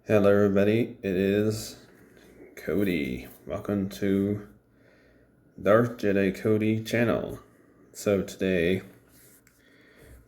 Hello everybody, it is Cody. Welcome to Darth Jedi Cody channel. So today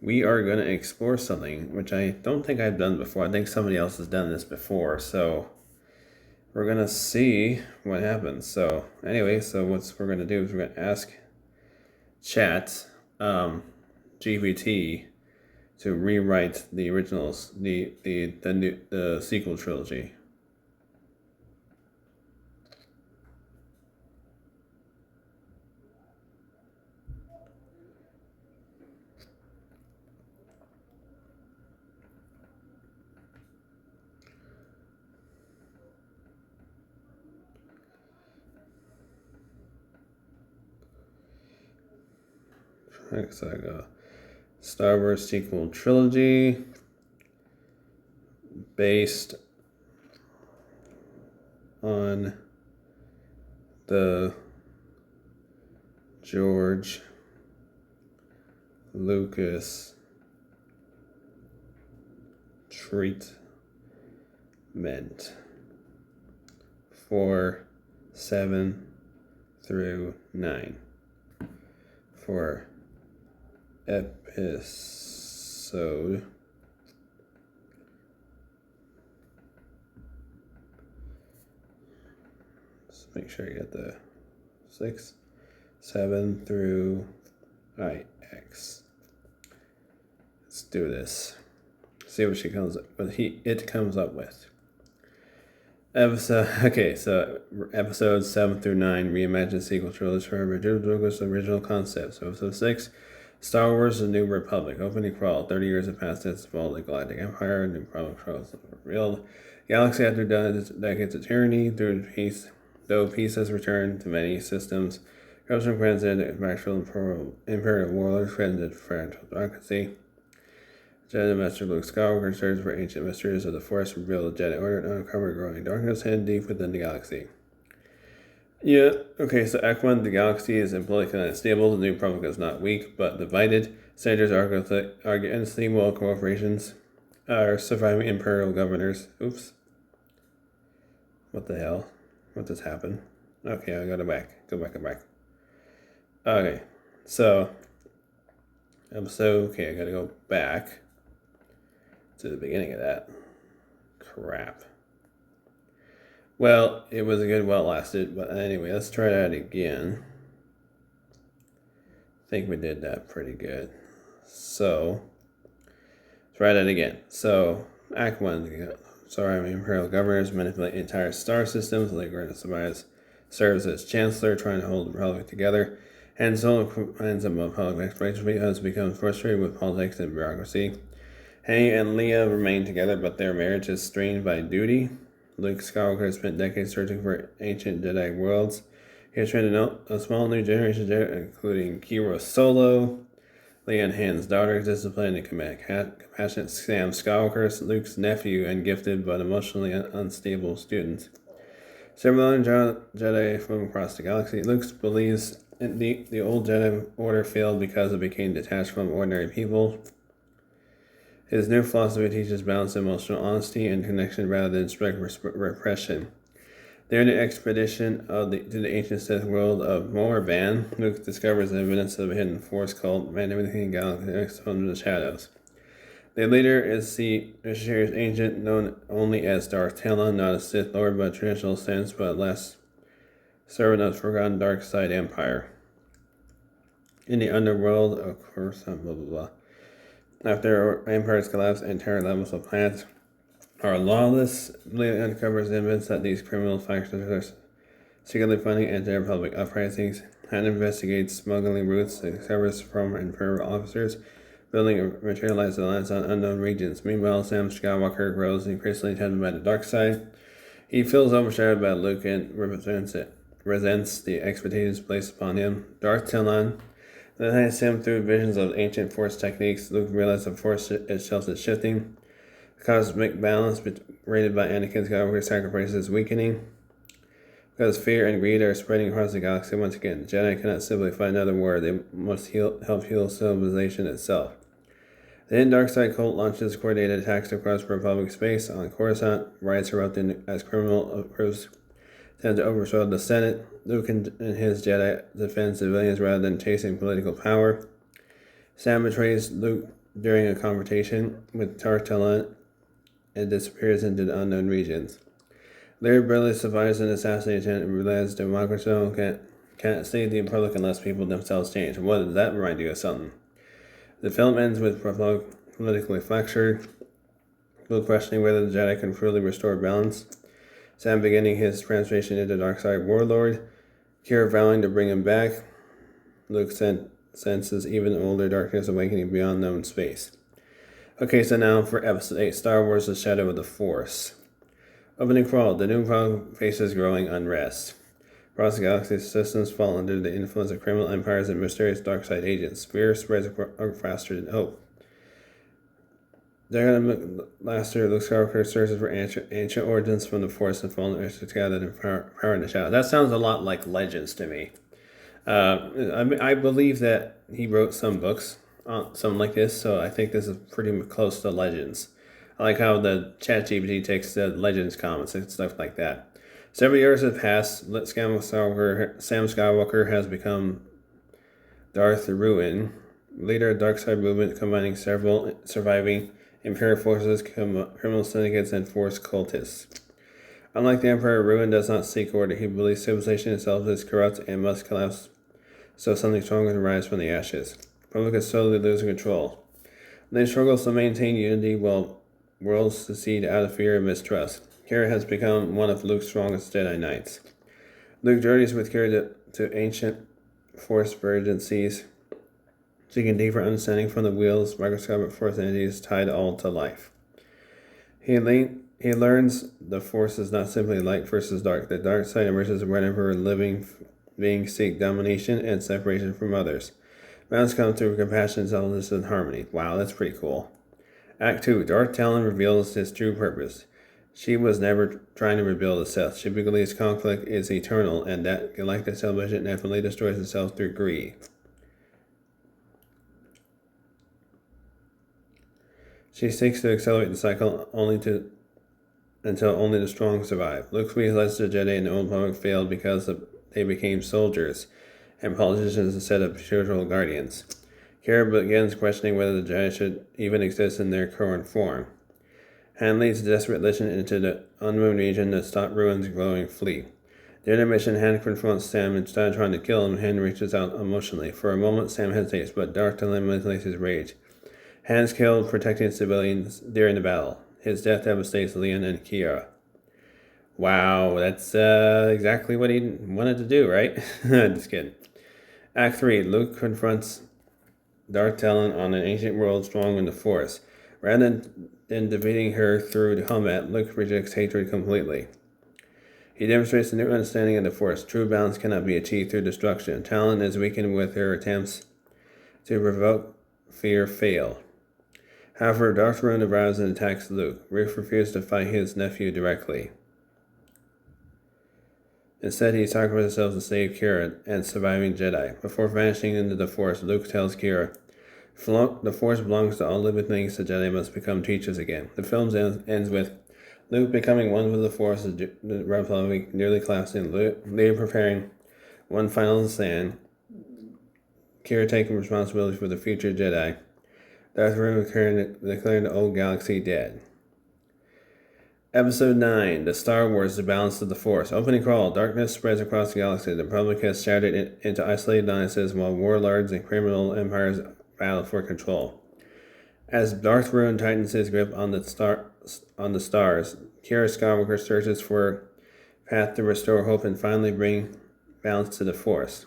we are going to explore something which I don't think I've done before. I think somebody else has done this before, so we're going to see what happens. So anyway, what we're going to do is we're going to ask GPT to rewrite the originals, the sequel trilogy. So I go Star Wars sequel trilogy based on the George Lucas treatment for 7 through 9 for episode make sure I get the 6, 7 through IX. Let's do this. See what she comes up with. It comes up with. Episode 7 through 9 reimagined sequel trilogy for George Lucas' original concept. So episode 6, Star Wars: The New Republic. Opening crawl. 30 years have passed since the fall of the Galactic Empire. New Republic trials revealed. Galaxy after decades of tyranny, though peace has returned to many systems. Corruption president, actual imperial warlords, threatened fragile democracy. Jedi Master Luke Skywalker searches for ancient mysteries of the Force, reveal the Jedi Order, and uncover growing darkness hidden deep within the galaxy. Yeah, okay, so Act 1, the galaxy is politically unstable. The New Republic is not weak, but divided. Senators argue endlessly while corporations are surviving imperial governors. Oops. What the hell? What just happened? Okay, I gotta go back. Okay, so I gotta go back to the beginning of that. Crap. Well, it was a good while it lasted, but anyway, let's try that again. I think we did that pretty good. So, try that again. So, Act 1, imperial governors manipulate entire star systems. Algorithim survives, serves as chancellor, trying to hold the republic together. And so ends up on public exploration because becomes frustrated with politics and bureaucracy. Hank and Leia remain together, but their marriage is strained by duty. Luke Skywalker spent decades searching for ancient Jedi worlds. He has trained a small new generation of Jedi, including Kira Solo, Leia and Han's daughter, disciplined and compassionate Sam Skywalker, Luke's nephew, and gifted but emotionally unstable student. Several other Jedi from across the galaxy. Luke believes the old Jedi Order failed because it became detached from ordinary people. His new philosophy teaches balanced emotional honesty and connection rather than strict repression. During the expedition to the ancient Sith world of Morban, Luke discovers evidence of a hidden force called Magnificent Galaxy from the Shadows. The leader is the mysterious ancient known only as Darth Talon, not a Sith Lord by traditional sense, but less servant of the forgotten dark side empire. In the underworld, of course, blah blah blah. After Empire's collapse, entire levels of planets are lawless. Leia uncovers evidence that these criminal factions are secretly funding anti-republic uprisings. Han investigates smuggling routes, discovers former Imperial officers building a materialized alliance on unknown regions. Meanwhile, Sam Skywalker grows increasingly tempted by the dark side. He feels overshadowed by Luke and resents the expectations placed upon him. Darth Talon leads him through visions of ancient Force techniques. Luke realizes the Force itself is shifting. The cosmic balance rated by Anakin Skywalker's sacrifice is weakening. Because fear and greed are spreading across the galaxy once again. The Jedi cannot simply fight another war. They must help heal civilization itself. The hidden dark side cult launches coordinated attacks across Republic space. On Coruscant, riots erupted as criminal groups tend to overthrow the Senate. Luke and his Jedi defend civilians rather than chasing political power. Sam betrays Luke during a confrontation with Darth Talon and disappears into the unknown regions. Larry barely survives an assassination and realizes democracy can't save the Republic unless people themselves change. What does that remind you of something? The film ends with Republic politically fractured, Luke questioning whether the Jedi can truly restore balance, Sam beginning his transformation into Darkside Warlord, Kira vowing to bring him back, Luke senses even older darkness awakening beyond known space. Okay, so now for Episode 8, Star Wars The Shadow of the Force. Opening crawl, the new Republic faces growing unrest. Across the galaxy, systems fall under the influence of criminal empires and mysterious dark side agents. Fear spreads faster than hope. Dragon Master Luke Skywalker searches for ancient origins from the Force and fallen Earth together in power in the shadow. That sounds a lot like Legends to me. I believe that he wrote some books on something like this, so I think this is pretty close to Legends. I like how the ChatGPT takes the Legends comics and stuff like that. Several years have passed. Sam Skywalker has become Darth Ruin, leader of the dark side movement combining several surviving Imperial forces, criminal syndicates, and Force cultists. Unlike the Emperor, Ruin does not seek order. He believes civilization itself is corrupt and must collapse so something stronger can rise from the ashes. The Republic is slowly losing control. They struggle to maintain unity while worlds secede out of fear and mistrust. Kira has become one of Luke's strongest Jedi Knights. Luke journeys with Kira to ancient Force virgin seas, seeking deeper understanding from the wheels, microscopic Force entities tied all to life. He learns the Force is not simply light versus dark. The dark side emerges whenever living beings seek domination and separation from others. Balance comes through compassion, intelligence, and harmony. Wow, that's pretty cool. Act 2. Darth Talon reveals his true purpose. She was never trying to rebuild the Sith. She believes conflict is eternal and that galactic salvation inevitably destroys itself through greed. She seeks to accelerate the cycle until only the strong survive. Luke realizes the Jedi and the Old Republic failed because they became soldiers and politicians instead of spiritual guardians. Kira begins questioning whether the Jedi should even exist in their current form. Han leads a desperate mission into the unknown region to stop Ruin's glowing fleet. During their mission, Han confronts Sam and starts trying to kill him. Han reaches out emotionally. For a moment, Sam hesitates, but Darth Talon manipulates his rage. Han's killed protecting civilians during the battle. His death devastates Leon and Kira. Wow, that's exactly what he wanted to do, right? Just kidding. Act 3. Luke confronts Darth Talon on an ancient world strong in the Force. Rather than defeating her through combat, Luke rejects hatred completely. He demonstrates a new understanding of the Force. True balance cannot be achieved through destruction. Talon is weakened with her attempts to provoke fear fail. However, Darth Ruin arrives and attacks Luke. Luke refuses to fight his nephew directly. Instead, he sacrifices himself to save Kira and surviving Jedi. Before vanishing into the Force, Luke tells Kira, the Force belongs to all living things, the Jedi must become teachers again. The film ends with Luke becoming one with the Force, the Republic nearly collapsing, later preparing one final stand, Kira taking responsibility for the future Jedi, Darth Vader declaring the old galaxy dead. Episode 9, The Star Wars, The Balance of the Force. Opening crawl, darkness spreads across the galaxy. The Republic has shattered into isolated alliances while warlords and criminal empires battle for control. As Darth Ruin tightens his grip on the stars, Kira Skywalker searches for a path to restore hope and finally bring balance to the Force.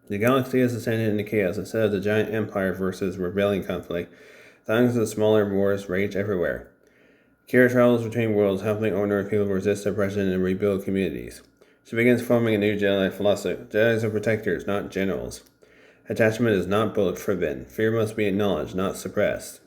The galaxy has descended into chaos. Instead of the giant empire versus rebellion conflict, thousands of smaller wars rage everywhere. Kira travels between worlds, helping ordinary people resist oppression and rebuild communities. She begins forming a new Jedi philosophy. Jedis are protectors, not generals. Attachment is not bullet forbidden. Fear must be acknowledged, not suppressed.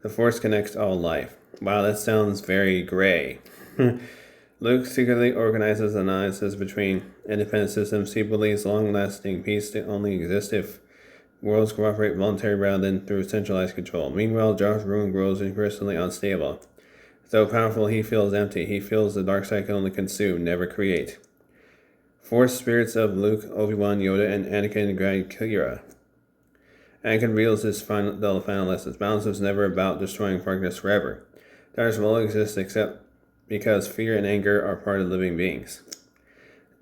The Force connects all life. Wow, that sounds very gray. Luke secretly organizes alliances between independent systems. He believes long-lasting peace only exists if Worlds cooperate voluntarily rather than through centralized control. Meanwhile, Josh's ruin grows increasingly unstable. Though powerful, he feels empty. He feels the dark side can only consume, never create. Force spirits of Luke, Obi-Wan, Yoda, and Anakin guide Kira. Anakin reveals the final lessons. Balance is never about destroying progress forever. Darkness will exist except because fear and anger are part of living beings.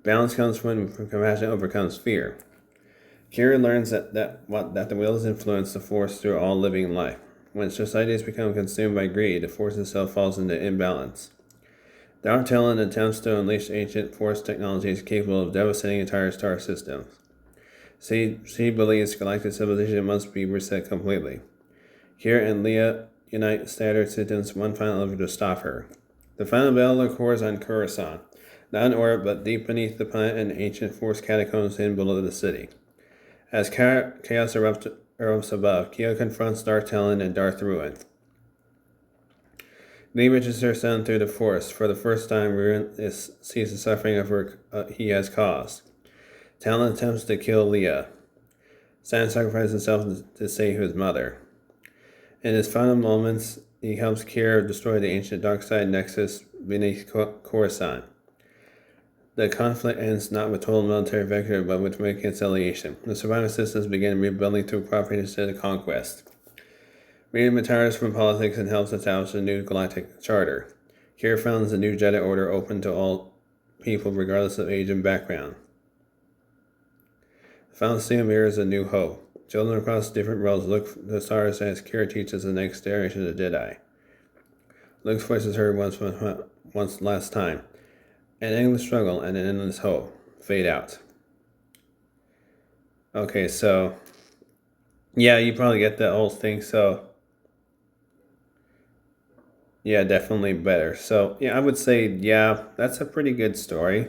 Balance comes when compassion overcomes fear. Kira learns that the will influence the Force through all living life. When societies become consumed by greed, the Force itself falls into imbalance. Darth Talon attempts to unleash ancient Force technologies capable of devastating entire star systems. She believes galactic civilization must be reset completely. Kira and Leia unite scattered systems one final effort to stop her. The final battle occurs on Coruscant, not in orbit but deep beneath the planet and ancient Force catacombs hidden below the city. As chaos erupts above, Kira confronts Darth Talon and Darth Ruin. Lee reaches her son through the Force. For the first time, Ruin sees the suffering he has caused. Talon attempts to kill Leia. Sam sacrifices himself to save his mother. In his final moments, he helps Kira destroy the ancient darkside nexus beneath Coruscant. The conflict ends not with total military victory, but with reconciliation. The surviving systems begin rebuilding through cooperation instead of conquest. Reed retires from politics and helps establish a new galactic charter. Kira founds a new Jedi Order open to all people regardless of age and background. The Foundation mirrors a new hope. Children across different worlds look to the stars as Kira teaches the next generation of Jedi. Luke's voice is heard once last time. An endless struggle and an endless hope. Fade out. Okay, so yeah, you probably get that whole thing, so yeah, definitely better. So yeah, I would say, yeah, that's a pretty good story.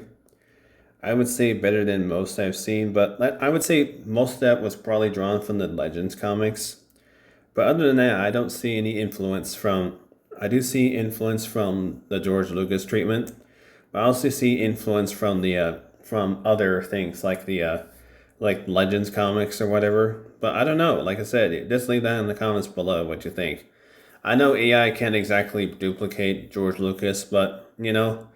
I would say better than most I've seen, but I would say most of that was probably drawn from the Legends comics. But other than that, I don't see any influence from. I do see influence from the George Lucas treatment, but I also see influence from the from other things like the like Legends comics or whatever. But I don't know. Like I said, just leave that in the comments below what you think. I know AI can't exactly duplicate George Lucas, but you know,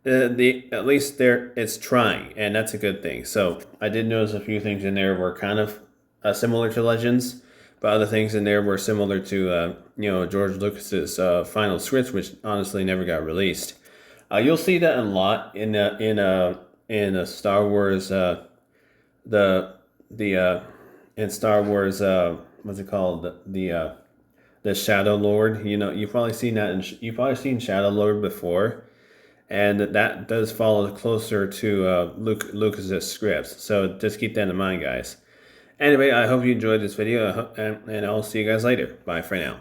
at least it's trying, and that's a good thing. So I did notice a few things in there were kind of similar to Legends, but other things in there were similar to George Lucas's final script, which honestly never got released. You'll see that a lot in Star Wars in Star Wars what's it called the Shadow Lord. You know, you've probably seen that you've probably seen Shadow Lord before. And that does follow closer to Lucas's scripts. So just keep that in mind, guys. Anyway, I hope you enjoyed this video, and I'll see you guys later. Bye for now.